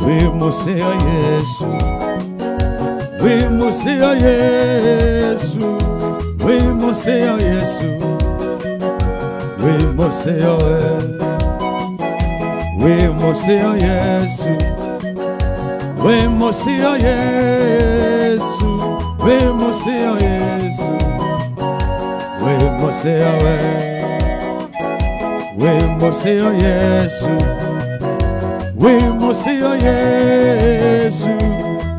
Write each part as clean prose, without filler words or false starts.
we mosea Yesu, we mosea Yesu, we mosea Yesu, we mosea we mosea Yesu, we mosea Yesu, we mosea Yesu, we mosea we mosea Yesu, we mosea Yesu,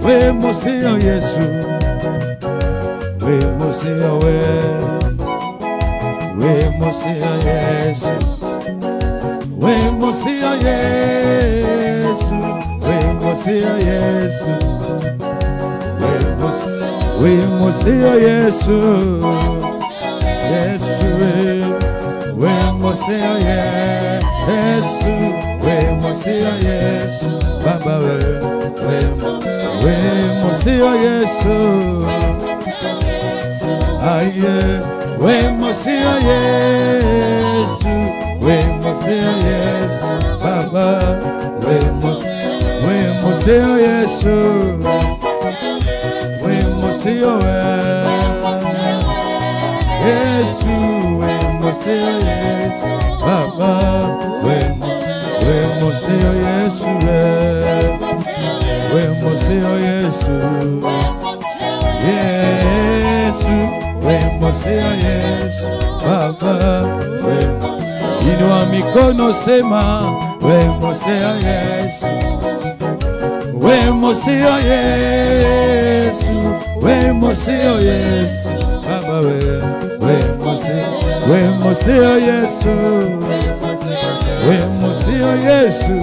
we mosea Yesu, we mosea we mosea Yesu, we mosea Yesu, we mosea Yesu, we mosea Yesu, Yesu, we mosea Yesu, we mosea Yesu, Baba we mosea Yesu, aye, we mosea Yesu, we mosea Yesu, Baba we mosea Yesu, we mosea Yesu, we mosea Yesu, Baba we mosea Yesu, we mosea Yesu, Yesu, we mosea Yesu, Baba inua mikono sema, we mosea Yesu, we mosea Yesu, we mosea Yesu, Baba we mosea Yesu, we mosea Yesu,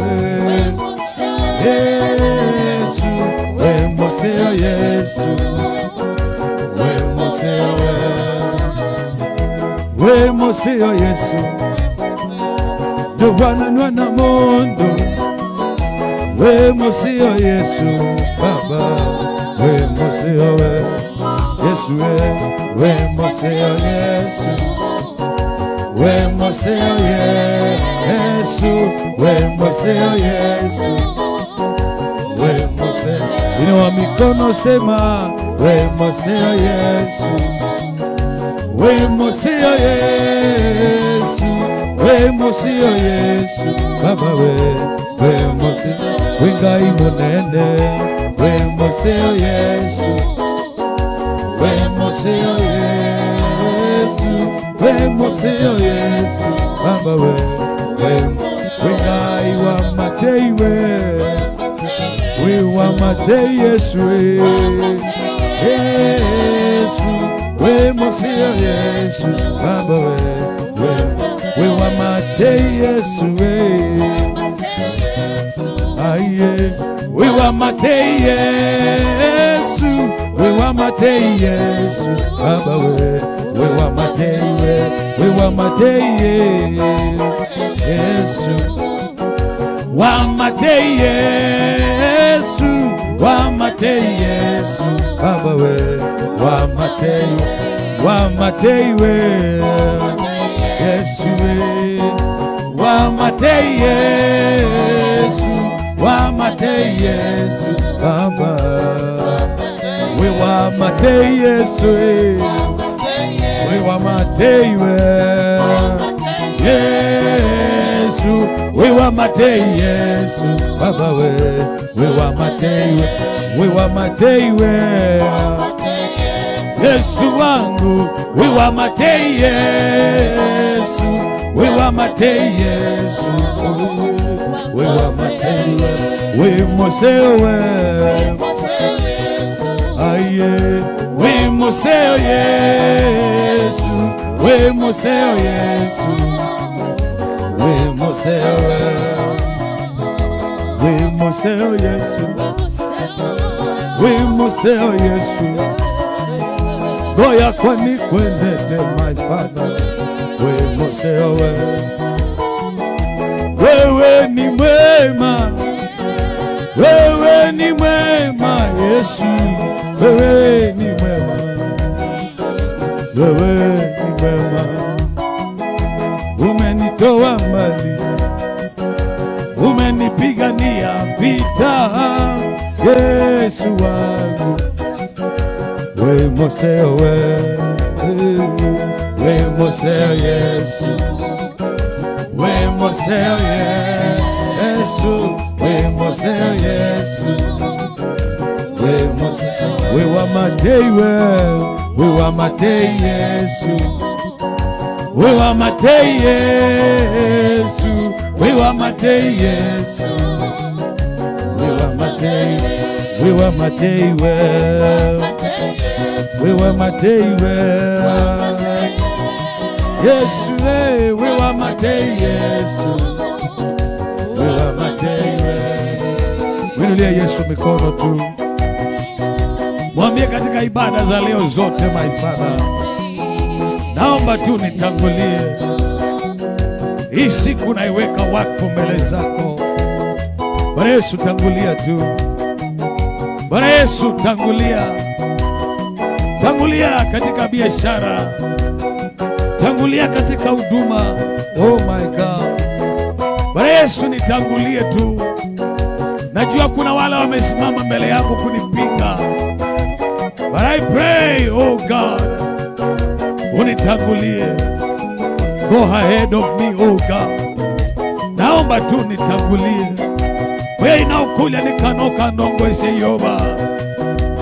Yesu, we mosea Yesu, we mosea Yesu, Giovanna Nwana Mondo, we mosea Yesu, Baba we mosea Yesu, we mosea Yesu, we mosea Yesu, we mosea Yesu, we mosea, inua mikono sema, we mosea Yesu, we mosea Yesu, we mosea Yesu, Baba we mosea, winga imonene, we mosea Yesu, we mosea Yesu, we mosea Yesu, Baba winga iwa matei we wa matei Yesu, Yesu, we mosea Yesu, Baba we wa matei Yesu, aye, we wa matei Yesu, we wa matei Yesu, Baba we wa matei Yesu, wa matei Yesu, wa matei Yesu, Baba wa matei Yesu, wa matei Yesu, wa matei Yesu, Baba we wa matei Yesu, we wa matei Yesu, we wa matei Yesu, Baba we wa matei Yesu wangu, we wa matei Yesu, we wa matei Yesu, we wa matei we mosea aye, we mosea Yesu, we mosea Yesu, we mosea Yesu, we mosea Yesu, goya kwani kwendete my Father, we mosea wewe ni mwema, wewe ni mwema Yesu, wewe ni mwema, wewe ni mwema, umenitoa mbali, umenipigania vita Yesu wangu, we moseo we moseo Yesu, we moseo Yesu, we moseo Yesu, we moseo, we wa matei we wa matei Yesu, we wa matei Yesu, we wa matei Yesu, we wa matei, we wa matei we wa matei Yesu, we wa matei Yesu, we wa matei. Winulia Yesu mikono tu, mwambie katika ibada za leo zote, my Father, naomba tu nitangulie. Hii siku naiweka wakfu mbele zako. Bwana Yesu, tangulia tu. Bwana Yesu, tangulia. Tangulia katika biashara. Tangulia katika huduma. Oh my God. Bwana Yesu, nitangulie tu. Najua kuna wale wamesimama mbele yako kunipinga. But I pray, oh God, unitangulie. Go ahead of me, oh God. Naomba tu nitangulie. Wewe inaokuja nikanoka ndongoeshe Yehova.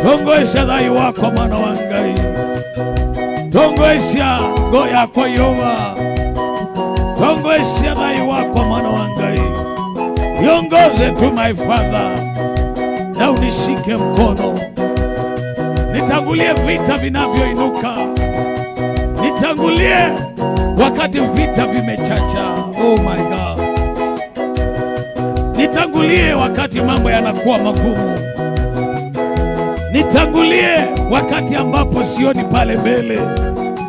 Ndongoeshe dhai wako mwana wangai. Ndongoeshe ngo yako Yehova. Ndongoeshe dhai wako mwana wangai. Niongoze tu my Father. Na unishike mkono. Nitangulie vita vinavyoinuka. Nitangulie wakati vita vimechacha. Oh my God. Nitangulie wakati mambo yanakuwa magumu. Nitangulie wakati ambapo sioni pale mbele.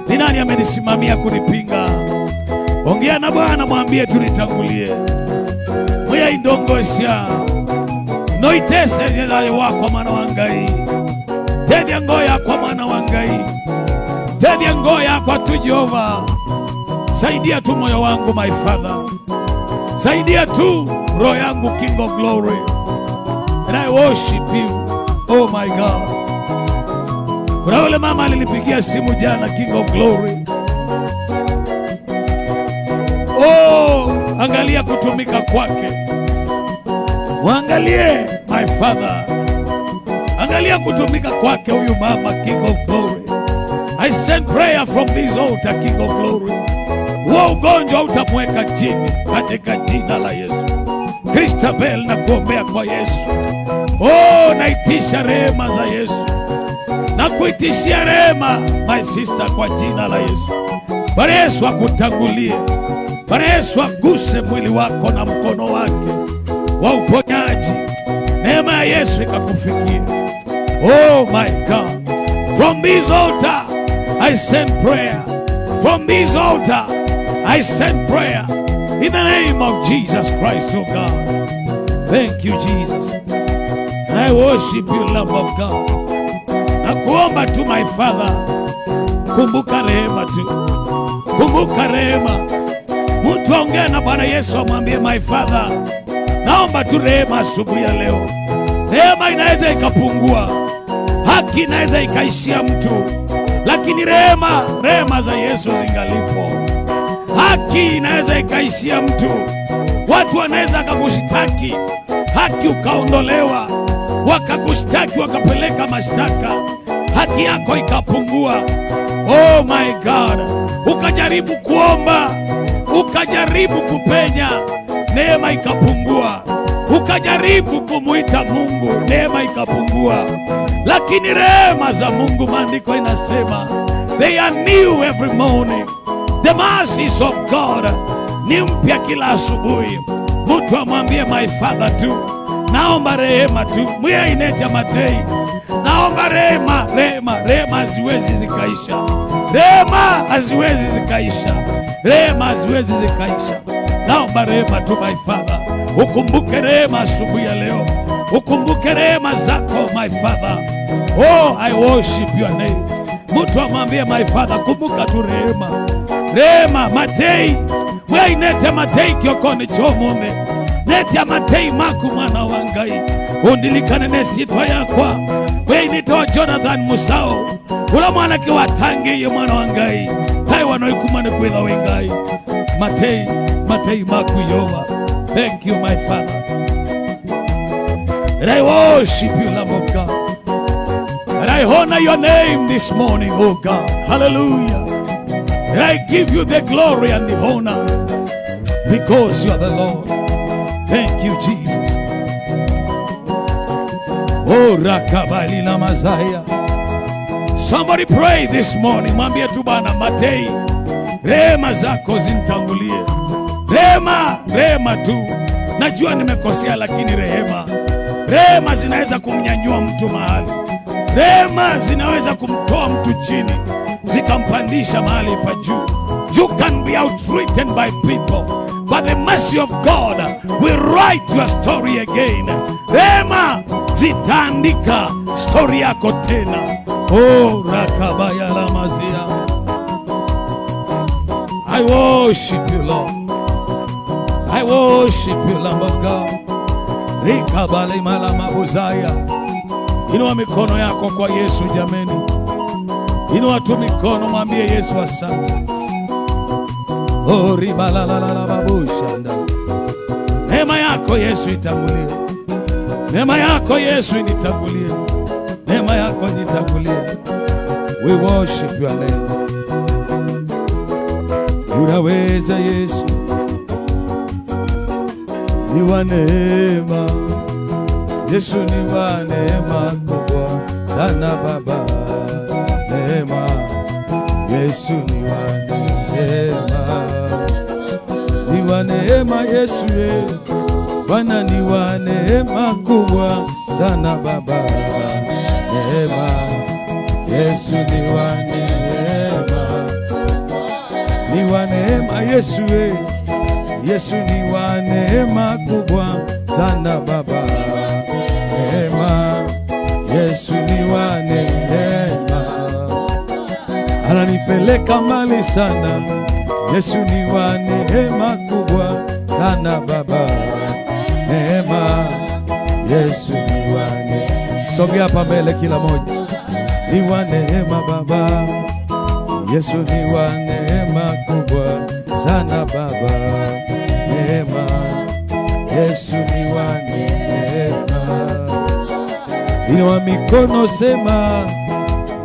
Ni nani amenisimamia kunipinga? Ongea na Bwana, mwambie tu nitangulie. Moya indongosha. Noitese jedai wako mwana wangai. Tedia ngoya kwa mwana wangai. Tedia ngoya kwa tu Jehova. Saidia tu moyo wangu my Father. Saidia tu roho yangu King of Glory. And I worship you. Oh my God. Kuna ule mama alinipigia simu jana, King of Glory. Oh, angalia kutumika kwake. Waangalie my Father. Angalia kutumika kwake huyu mama King of Glory. I send prayer from this altar, King of Glory. Huo ugonjwa utamweka chini katika jina la Yesu. Christabel na kuombea kwa Yesu. Oh, naitisha rehema za Yesu. Na kuitishia rehema my sister kwa jina la Yesu. Bwana Yesu akutangulie. Bwana Yesu aguse mwili wako na mkono wake wa uponyaji. Neema ya Yesu ikakufikie. Oh my God. From this altar I send prayer. From this altar I send prayer in the name of Jesus Christ, oh God. Thank you, Jesus. And I worship you, love of God. Na kuomba tu my Father, kumbuka rehema tu. Kumbuka rehema. Mtu aongea na Bwana Yesu amwambie my Father, naomba tu rehema asubuhi ya leo. Rehema inaweza ikapungua. Haki inaweza ikaishia mtu. Lakini rehema za Yesu zingalipo. Haki inaweza ikaishia mtu. Watu wanaweza akakushitaki, haki ukaondolewa. Wakakushtaki wakapeleka mashtaka, haki yako ikapungua. Oh my God. Ukajaribu kuomba, ukajaribu kupenya, neema ikapungua. Ukajaribu kumuita Mungu, neema ikapungua. Lakini rehema za Mungu, maandiko inasema they are new every morning. The mercies of God ni mpya kila asubuhi. Mtu amwambie my Father tu, naomba rehema tu. Mwe ineja matei, naomba rehema. Rehema haziwezi zikaisha. Rehema haziwezi zikaisha. Rehema haziwezi zikaisha. Naomba rehema tu my Father. Ukumbuke rehema asubuhi ya leo. Ukumbuke rehema zako my Father. Oh, I worship your name. Mtu amwambie my Father, kumbuka tu rehema. Rehema matei. Mwe inete matei kiokoni chomume. Nete matei maku mwana wangai. undilikane nesitwa yakwa weinitoa Jonathan Musao ula mwana kiwatangi ye mwana wangai tai wanoikumane kwitha wengai Matei Makuyowa. Thank you, my Father. And I worship you, Lamb of God. And I honor your name this morning, oh God. Hallelujah. And I give you the glory and the honor because you are the Lord. Thank you, Jesus. Oh, Rakabali Lamazaya. Somebody pray this morning. Mwambie tu Bwana Matei, rehema zako zinitangulie. Rehema tu. Najua nimekosea lakini rehema zinaweza kumnyanyua mtu mahali. Rehema zinaweza kumtoa mtu chini zikampandisha mahali pa juu. You can be outwritten by people, but the mercy of God will write your story again. Rehema zitaandika story yako tena. Oh, Rakabaya Lamazia. I worship you, Lord. I worship you, Lamb of God. Rikabale malama buzaya. Inua mikono yako kwa Yesu jameni. Inua tu mikono mwambie Yesu asante. Oh, ribalalala babushanda. Neema yako Yesu itangulie. Neema yako Yesu initangulie. Neema yako initangulie. We worship your name. Unaweza Yesu. Ni wa neema. Yesu ni wa neema kubwa sana Baba. Neema. Yesu ni wa neema. Ni wa neema Yesu ye. Bwana ni wa neema kubwa sana Baba. Neema. Yesu ni wa neema. Ni wa neema Yesu ye. Yesu ni wa neema kubwa sana Baba. Neema. Yesu ni wa neema. Ananipeleka mbali sana. Yesu ni wa neema kubwa sana Baba. Neema. Yesu ni wa neema. Sogea hapa mbele kila moja. Ni wa neema Baba. Yesu ni wa neema kubwa sana Baba. Neema. Yesu ni wa neema. Inua mikono sema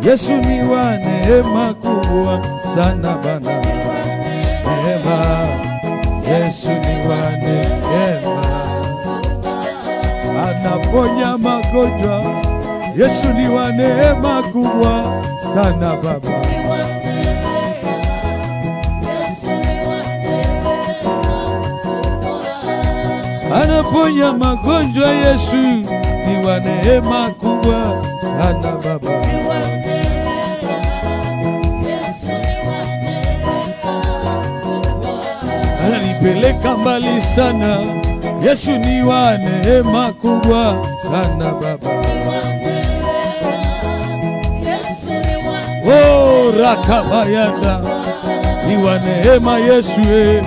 Yesu ni wa neema kubwa sana Baba. Neema. Yesu ni wa neema. Anaponya magonjwa. Yesu ni wa neema kubwa sana Baba. Anaponya magonjwa. Yesu ni wa neema kubwa sana Baba. Ananipeleka mbali sana. Yesu ni wa neema kubwa sana Baba. Oh, Rakabayanda. Ni wa neema Yesu ye.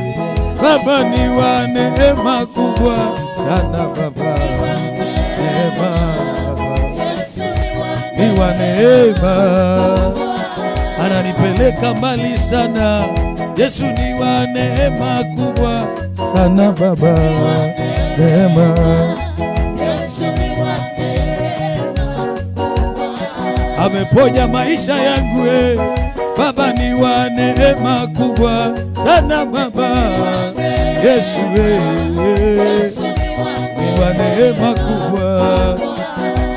Baba ni wa neema kubwa sana Baba. Neema Baba. Ni wa neema. Ananipeleka mbali sana. Yesu ni wa neema kubwa sana Baba. Neema. Ameponya maisha yangu we. Baba ni wa neema kubwa sana Baba. Yesu we. Ni wa neema kubwa.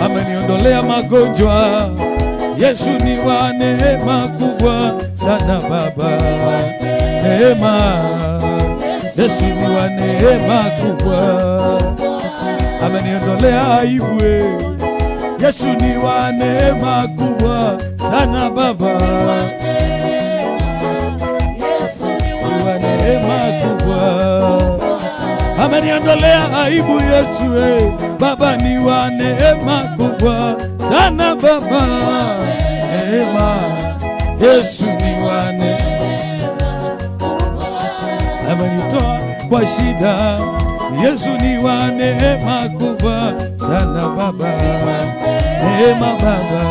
Ameniondolea magonjwa. Yesu ni wa neema kubwa sana Baba. Neema. Yesu ni wa neema kubwa. Ameniondolea aibu. Yesu ni wa neema kubwa sana Baba. Ni wa neema kubwa. Ameniondolea aibu. Yesu Baba ni wa neema kubwa sana Baba. Neema. Yesu ni wa neema. Amenitoa kwa shida. Yesu ni wa neema kubwa sana Baba, neema Baba.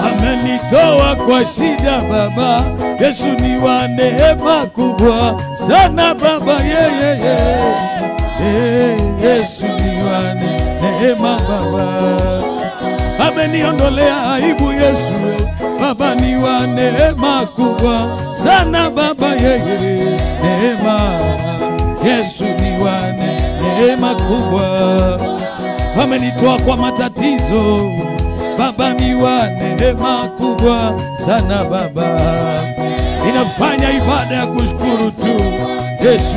Amenitoa kwa shida Baba, Yesu ni wa neema kubwa sana Baba, Yesu ni wa neema Baba. Ameniondolea aibu Yesu, Baba ni wa neema kubwa sana Baba, neema. Yesu ni wa neema kubwa. Amenitoa kwa matatizo Baba, ni wa neema kubwa sana Baba. Inafanya ibada ya kushukuru tu Yesu.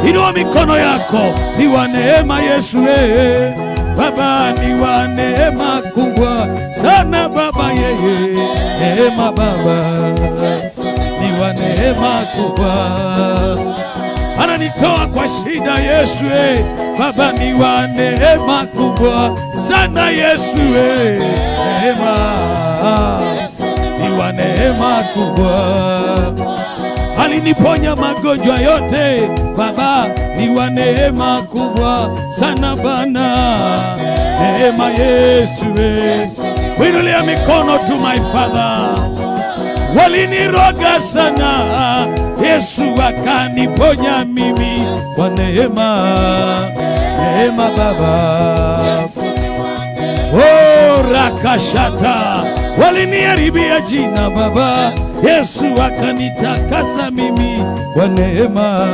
Inua mikono yako, ni wa neema Yesu. Baba ni wa neema kubwa sana Baba, neema Baba ni wa neema kubwa. Ananitoa kwa shida Yesu, Baba ni wa neema kubwa sana Yesu, neema ni wa neema kubwa. Aliniponya magonjwa yote Baba, ni wa neema kubwa sana Bwana, neema Yesu. Winulia mikono tu my Father. Waliniroga sana Yesu akaniponya mimi kwa neema, neema Baba. Oh rakashata, waliniharibia jina Baba, Yesu akanitakasa mimi kwa neema,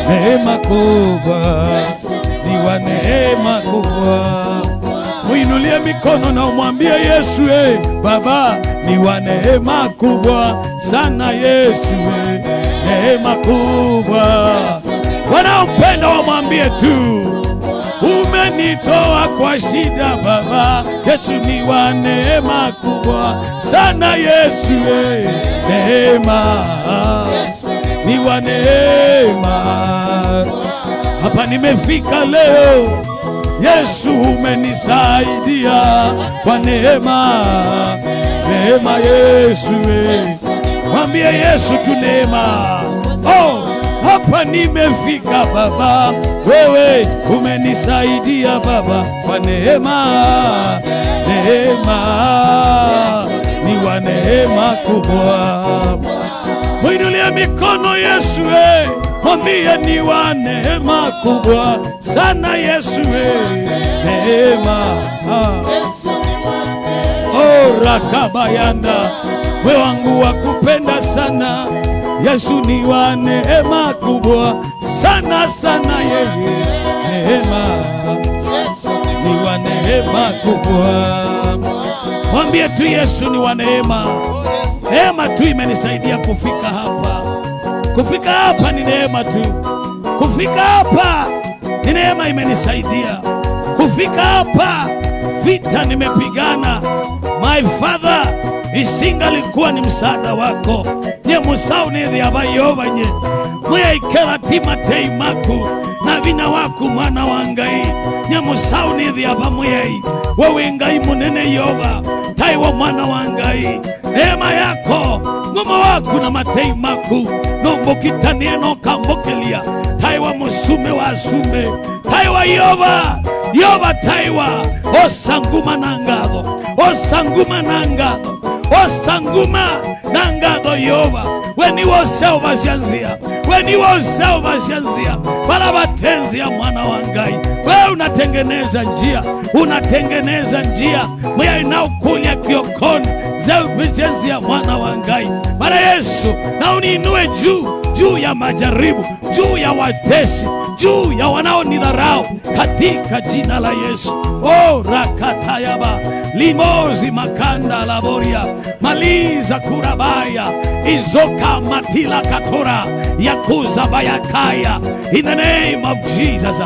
neema kubwa, ni wa neema kubwa. Muinulie mikono na umwambie Yesu, Baba ni wa neema kubwa sana Yesu, neema kubwa. Wanaompenda wamwambie tu, umenitoa kwa shida Baba, Yesu ni wa neema kubwa sana Yesu, neema ni wa neema. Hapa nimefika leo Yesu, umenisaidia kwa neema, neema Yesu. Mwambie Yesu tu neema. Oh, hapa nimefika Baba, wewe umenisaidia Baba kwa neema, neema ni wa neema kubwa. Muinulie mikono Yesu, mwambie ni wa neema kubwa sana Yesu, neema. Oh rakabayanda, we wangu wa kupenda sana Yesu, ni wa neema kubwa sana sana, yeye neema ni wa neema kubwa. Mwambie tu Yesu ni wa neema. Neema tu imenisaidia kufika hapa. Kufika hapa ni neema tu. Kufika hapa ni neema imenisaidia. Kufika hapa vita nimepigana. My Father, isingalikuwa ni msaada wako. Nye musauni dhiabayova nye. Mwe ikela tima teimaku. Na vina waku mwana wangai. Nye musauni dhiabamuyei. Wewe ngai munene yova. Taiwa mwana wangai. Neema yako ngoma waku na matei maku nombokitanie no kambokelia. Taiwa musume wa asume. Taiwa yova, yova taiwa. Osanguma nangado, osanguma nangado, osanguma nangado yova. Weni woseo basyanzia, weni woseo basyanzia. Pala batenzi ya mwana wangai. Wewe unatengeneza njia, unatengeneza njia. Mwenye inaukulia kiokoni za ubijenzi ya mwana wangai. Mara Yesu, na uniinue juu ya majaribu, juu ya watesi, juu ya wanao nidharau, katika jina la Yesu. Oh rakatayaba, limozi makanda laboria, maliza kurabaya, izoka matila katora, yakuza bayakaya. In the name of Jesus,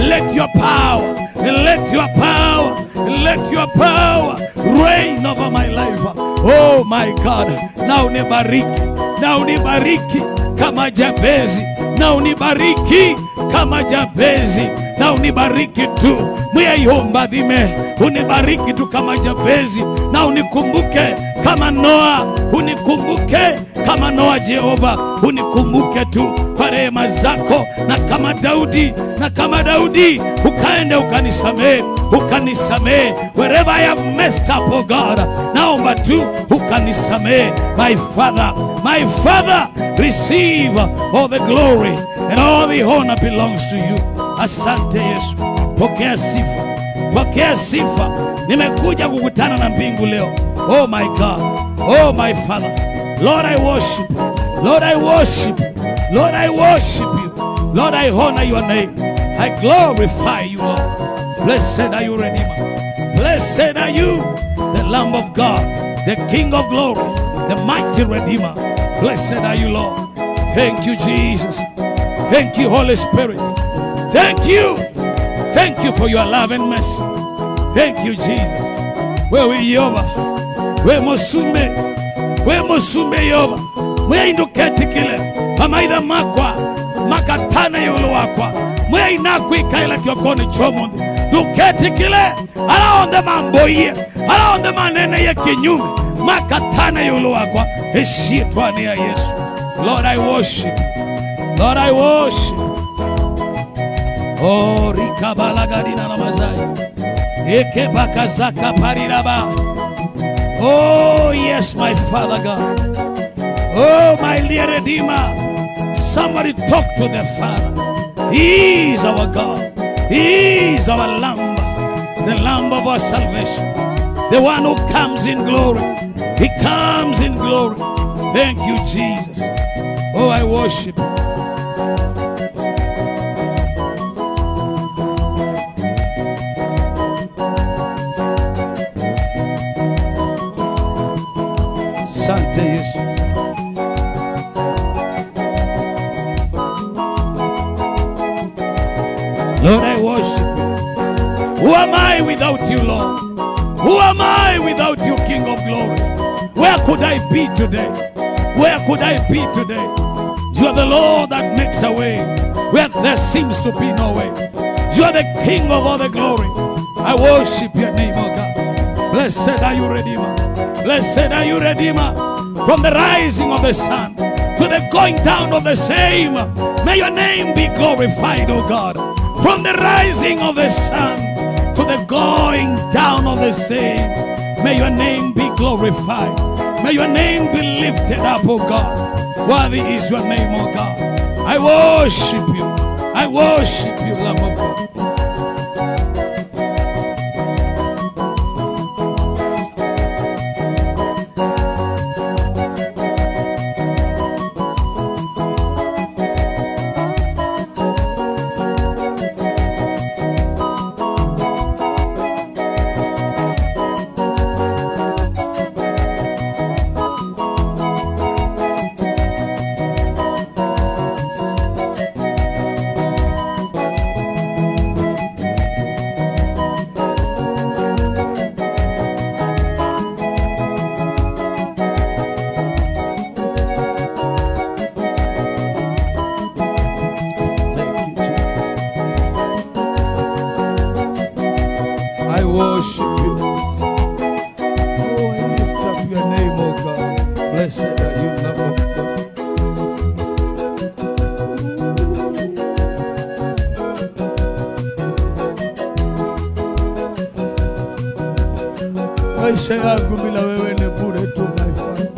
let your power, let your power, let your power reign over my life. Oh my God, na unibariki, na unibariki kama Jabezi, na unibariki kama Jabezi, na unibariki tu. Mweyomba dhime, unibariki tu kama Jabezi, na unikumbuke kama Noa, unikumbuke kama Noa. Jehova, unikumbuke tu kwa rehema zako, na kama Daudi ukaende ukanisamehe wherever I have messed up, oh God. Naomba tu ukanisamehe. My Father, receive all the glory and all the honor belongs to you. Asante Yesu, pokea sifa. Nimekuja kukutana na mbingu leo. Oh my God, oh my Father, Lord, I worship you. Lord, I worship you. Lord, I worship you. Lord, I honor your name. I glorify you, Lord. Blessed are you, Redeemer. Blessed are you, the Lamb of God, the King of glory, the mighty Redeemer. Blessed are you, Lord. Thank you, Jesus. Thank you, Holy Spirit. Thank you. Thank you for your love and mercy. Thank you, Jesus. Wewe Yehova, wewe musume Yehova, mwe induketi kile amaitha makatana yolo wakwa, mwe inakwika ila kiokoni chomundi duketi kile alaonde mamboye, alaonde manene ya kinyume makatana yolo wakwa. Heshitwani ya Yesu. Lord, I worship. Lord, I worship. Oh, rikabalagadina na mazai eke bakazaka pariraba. Oh yes, my Father God. Oh, my dear Redeemer. Somebody talk to the Father. He is our God. He is our Lamb, the Lamb of our salvation, the one who comes in glory. He comes in glory. Thank you, Jesus. Oh, I worship you. Sante Yesu. Lord, I worship you. Who am I without you, Lord? Who am I without you, King of glory? Where could I be today? Where could I be today? You are the Lord that makes a way where there seems to be no way. You are the King of all the glory. I worship your name, oh God. Blessed are you, Redeemer. Blessed are you, Redeemer. From the rising of the sun to the going down of the same, may your name be glorified, O God. From the rising of the sun to the going down of the same, may your name be glorified. May your name be lifted up, O God. Worthy is your name, O God. I worship you. I worship you, Lamb of God. I worship you. Oh, I lift up your name, oh God. Blessed are you, Lamb of God. Maisha yangu bila wewe ni bure tu, my Father.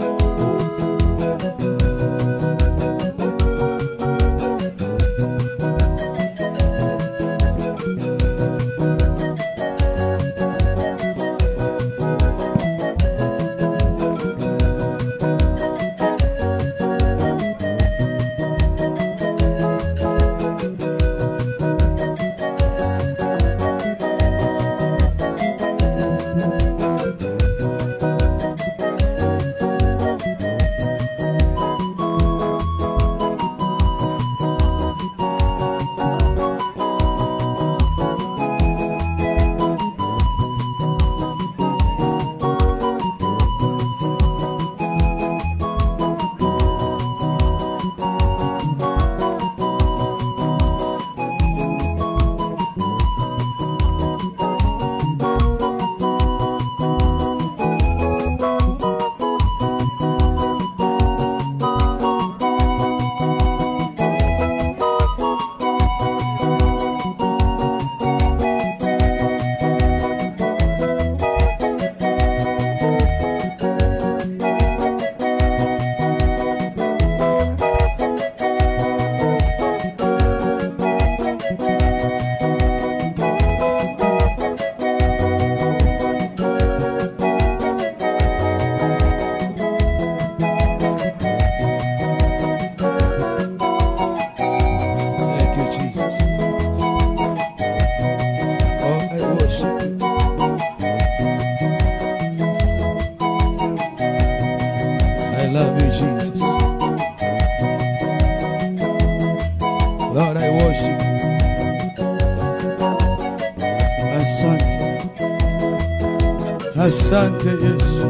Asante, asante Yesu,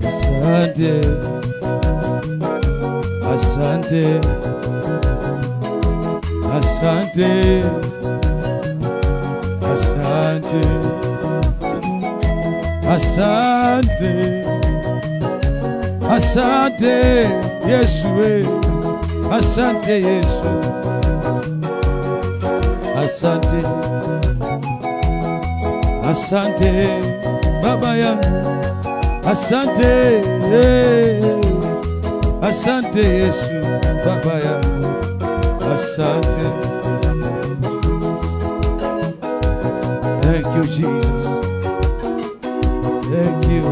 asante, asante, asante, asante, asante, asante Yesu, asante Yesu, asante, asante Baba yangu, asante, asante Yesu, Baba yangu, asante. Thank you Jesus, thank you,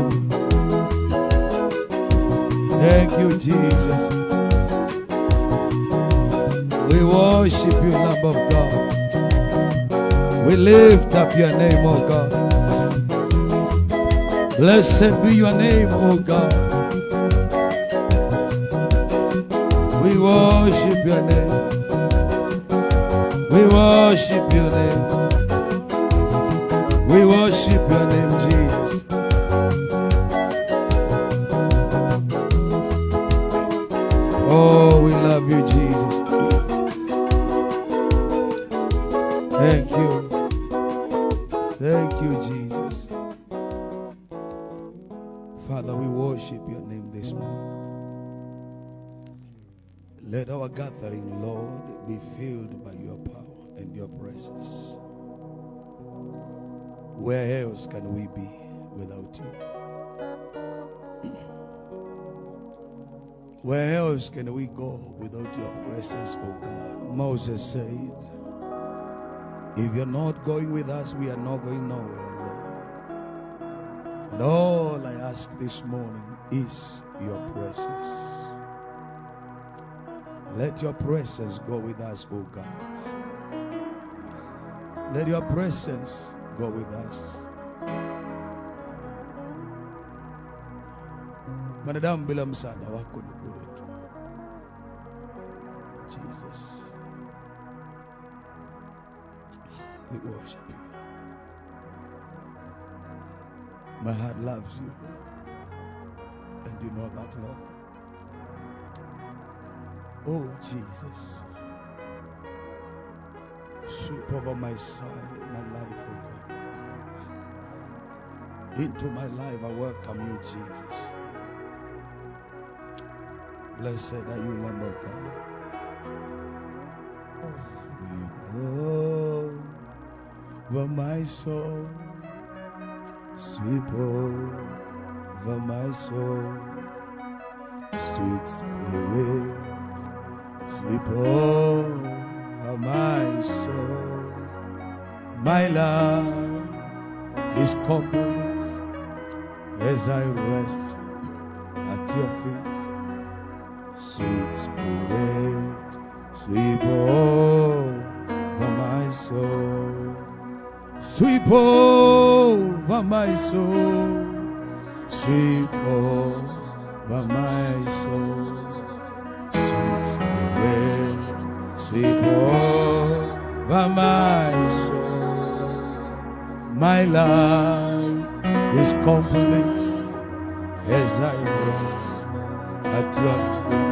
thank you Jesus. We worship you, Lamb of God. We lift up your name, oh God. Blessed be your name, oh God. We worship your name. We worship your name. We worship your name, Jesus. Oh, we love you, Jesus. Thank you. Thank you, Jesus. Father, we worship your name this morning. Let our gathering, Lord, be filled by your power and your presence. Where else can we be without you? Where else can we go without your presence, oh God? Moses said, if you're not going with us, we are not going nowhere, Lord. And all I ask this morning is your presence. Let your presence go with us, oh God. Let your presence go with us. Manadamu bila msaada wako ni bure tu. Jesus, we worship you. My heart loves you, and you know that, Lord. Oh Jesus, sweep over my side, my life, oh God. Into my life I welcome you, Jesus. Blessed are you, Lamb of God. Sweep over my soul, sweep over my soul, sweet Spirit, sweep over my soul. My life is complete as I rest at your feet. Sweet Spirit, sweep over my soul, sweep over my soul, sweep over my soul. Sweet Spirit, sweep over my soul. My life is complete as I rest at your feet.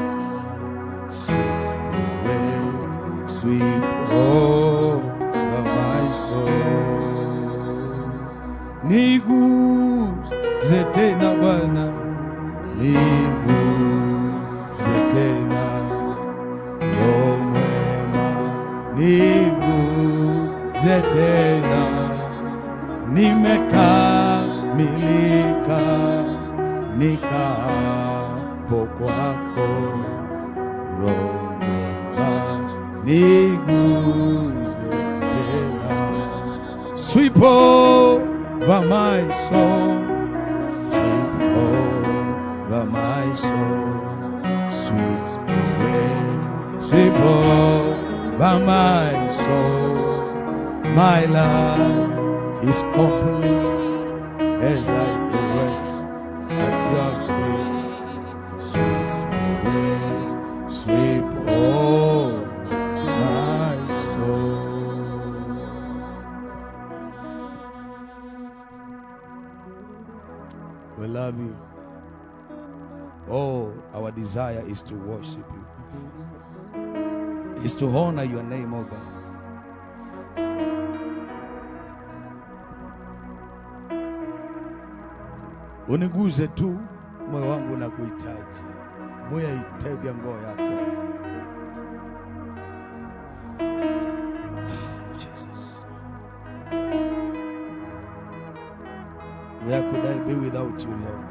Sweet Spirit, sweep over my soul. Niguze tena Bwana, niguze tena Roho mwema, niguze tena. Nimekamilika nikapo kwako, Roho mwema, niguze tena. Sweep over my soul, sweep over my soul. Sweet Spirit, sweep over my soul. My life is complete as I rest at your feet. Sweet Spirit, sweep over my soul. love you. Oh, our desire is to worship you, is to honor your name, oh God. Uniguze tu, moyo wangu na kuhitaji, moyo hitaji ngoo yako. Jesus. Where could I be without you, Lord?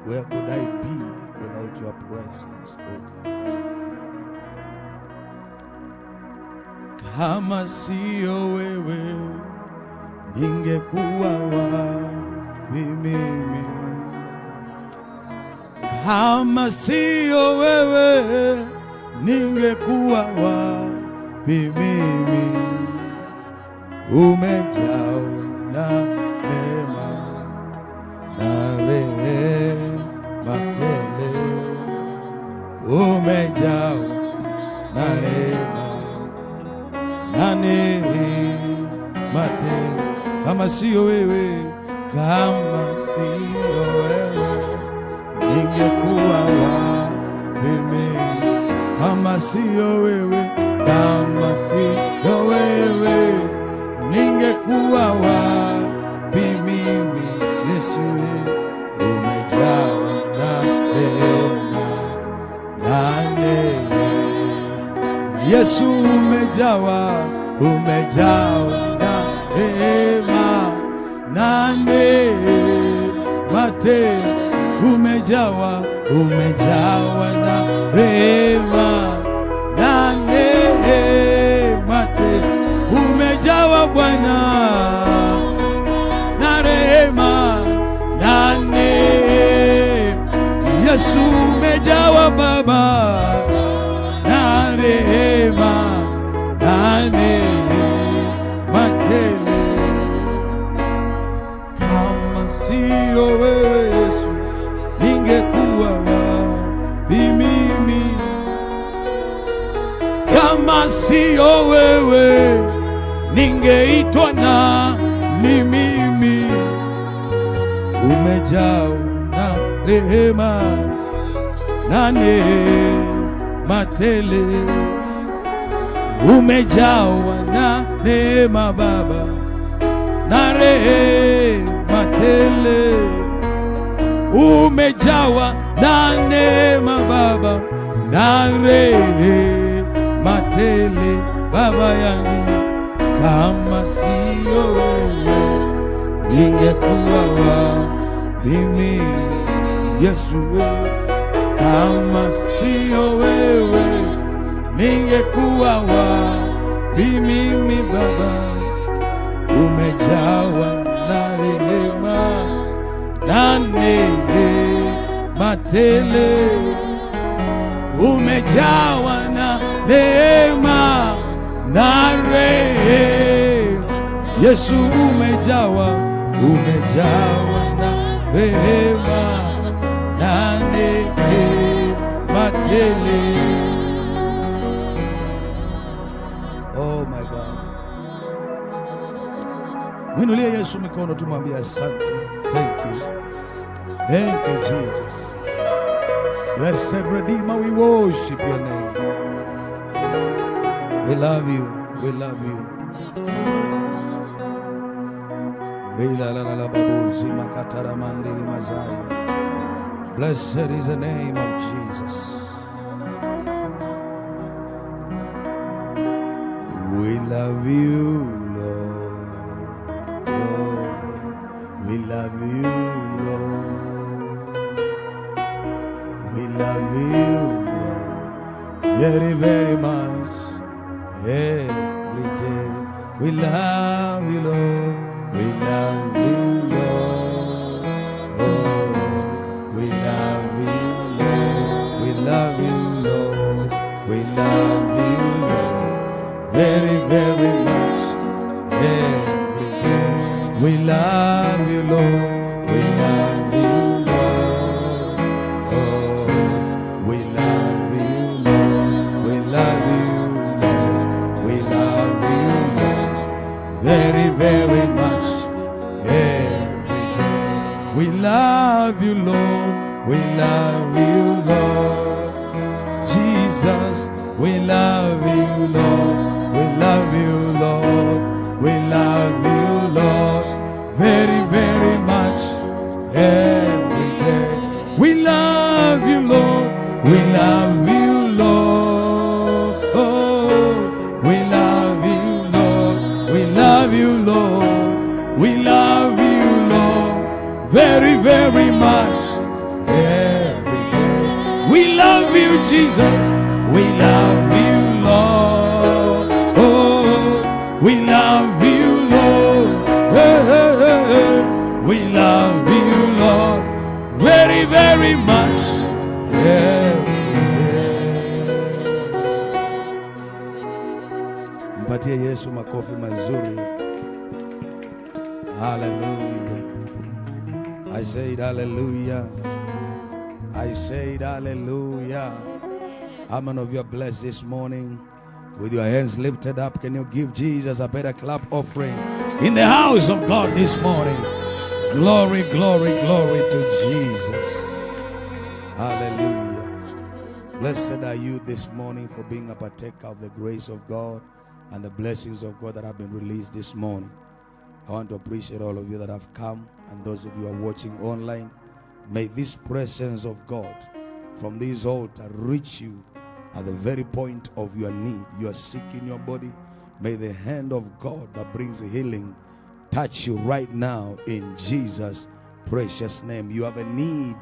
Where could I be without your presence, oh God? Kama sio wewe, ningekuwa wapi mimi? Kama sio wewe, ningekuwa wapi mimi? Umejawa na neema na rehema tele, umejawa na neema na neema tele. Kama sio wewe, kama sio wewe, ningekuwa wapi mimi? Kama sio wewe, kama sio wewe, ningekuwa wapi mimi? Yesu, umejawa na neema na neema. Yesu, umejawa na neema na neema tele. Umejawa na neema na neema tele. Umejawa Bwana na rehema na neema. Yesu, umejawa Baba na rehema na neema tele. Kama sio wewe Yesu, ningekuwa wapi mimi? Kama sio wewe, ningeitwa na mimi. Umejawa na rehema na neema tele. Umejawa na neema Baba na rehema tele. Umejawa na neema Baba na rehema tele. Baba yangu, kama sio wewe, ningekuwa wapi mimi? Yesu, kama sio wewe, ningekuwa wapi mimi? Baba, umejawa na rehema na neema tele. Umejawa na neema na rehema. Yesu, umejawa na rehema na neema tele. Oh my God. Mwinulie Yesu mikono, tumwambie asante. Thank you. Thank you, Jesus. Blessed Redeemer, we worship your name. We love you. We love you. Blessed is the name of Jesus. We love you, Lord. We love you, Lord. We love you, Lord, very, very much. Every day we love you, Lord. We love you, Lord. Oh, we love you, Lord. We love you, Lord. We love you, Lord, very, very much. Every day we love you, Lord. We love you, Lord. Oh, we love you, Lord. We love you, Lord. We love you, Lord, very, very much. Every day we love love you, Lord. We love you, Lord. Jesus, we love you, Lord. We love you, Lord. We love you, Lord. Very, very much every day. We love you, Lord. We love you, Lord. Oh, we love you, Lord. We love you, Lord. We love you, Lord. Very, very much every day. We love you, Jesus. We love you, Lord. Oh, we love you, Lord. Hey, hey, hey, hey. We love you, Lord. Very, very much every day. Mpatie Yesu makofi mazuri. Hallelujah. I said hallelujah. I said hallelujah. How many of you are blessed this morning? With your hands lifted up, can you give Jesus a better clap offering in the house of God this morning? Glory, glory, glory to Jesus. Hallelujah. Blessed are you this morning for being a partaker of the grace of God and the blessings of God that have been released this morning. I want to appreciate all of you that have come and those of you who are watching online. May this presence of God from this altar reach you at the very point of your need. You are sick in your body. May the hand of God that brings healing touch you right now in Jesus' precious name. You have a need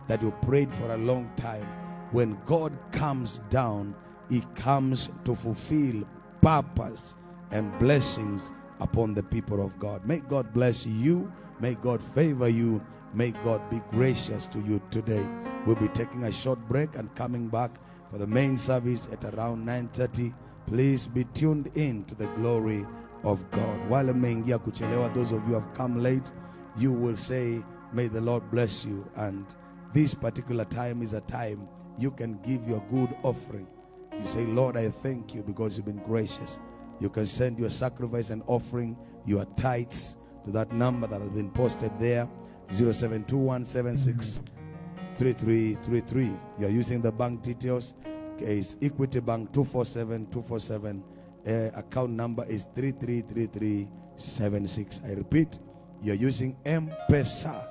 that you prayed for a long time. When God comes down, He comes to fulfill purpose and blessings upon the people of God. May God bless you. May God favor you. May God be gracious to you today. We'll be taking a short break and coming back for the main service at around 9:30. Please be tuned in to the glory of God. While umeingia kuchelewa, those of you who have come late, you will say, may the Lord bless you. And this particular time is a time you can give your good offering. You say, Lord, I thank you because you've been gracious. You can send your sacrifice and offering, your tithes, to that number that has been posted there, 0721763333. You are using the bank details. It's Equity Bank 247247. Account number is 333376. I repeat, you are using M-Pesa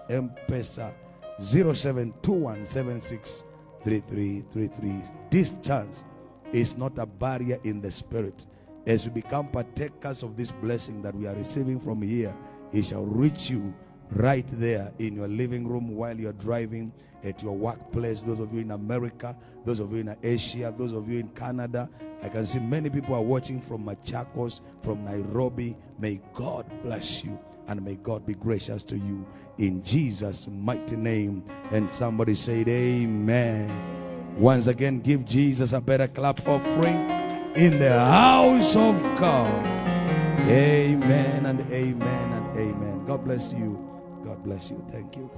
0721763333. Distance is not a barrier in the spirit. As we become partakers of this blessing that we are receiving from here, it shall reach you right there in your living room, while you're driving, at your workplace. Those of you in America, those of you in Asia, those of you in Canada. I can see many people are watching from Machakos, from Nairobi. May God bless you and may God be gracious to you in Jesus' mighty name. And somebody said amen. Once again, give Jesus a better clap offering in the house of God. Amen and amen and amen. God bless you. God bless you. Thank you.